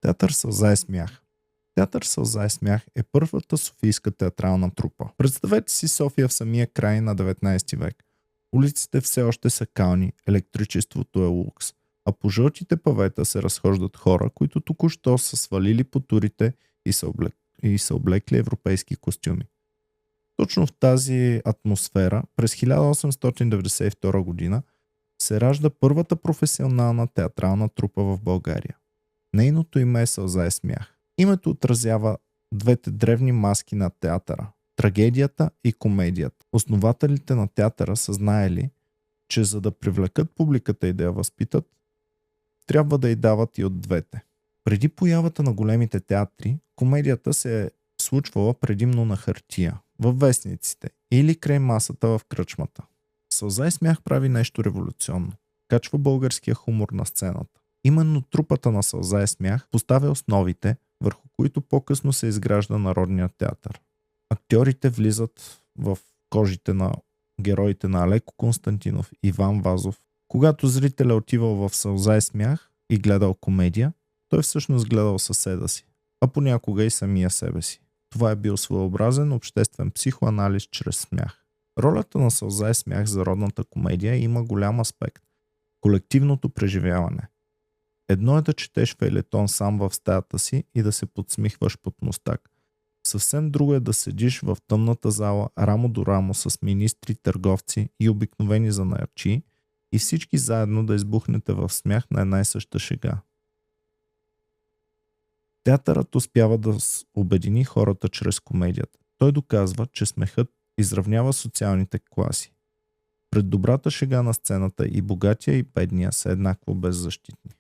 Театър Сълза и смях. Театър Сълза и смях е първата софийска театрална трупа. Представете си София в самия край на 19 век. Улиците все още са кални, електричеството е лукс, а по жълтите павета се разхождат хора, които току-що са свалили по турите и са облекли европейски костюми. Точно в тази атмосфера през 1892 година се ражда първата професионална театрална трупа в България. Нейното име е Сълза и смях. Името отразява двете древни маски на театъра – трагедията и комедията. Основателите на театъра са знаели, че за да привлекат публиката и да я възпитат, трябва да й дават и от двете. Преди появата на големите театри, комедията се е случвала предимно на хартия, във вестниците или край масата в кръчмата. Сълза и смях прави нещо революционно. Качва българския хумор на сцената. Именно трупата на Сълза и смях поставя основите, върху които по-късно се изгражда народният театър. Актьорите влизат в кожите на героите на Алеко Константинов и Иван Вазов. Когато зрителя отивал в Сълза и смях и гледал комедия, той всъщност гледал съседа си, а понякога и самия себе си. Това е бил своеобразен обществен психоанализ чрез смях. Ролята на Сълза и смях за родната комедия има голям аспект – колективното преживяване. Едно е да четеш фейлетон сам в стаята си и да се подсмихваш под мустак. Съвсем друго е да седиш в тъмната зала рамо до рамо с министри, търговци и обикновени занаятчии и всички заедно да избухнете в смях на една и съща шега. Театърът успява да обедини хората чрез комедията. Той доказва, че смехът изравнява социалните класи. Пред добрата шега на сцената и богатия и бедния са еднакво беззащитни.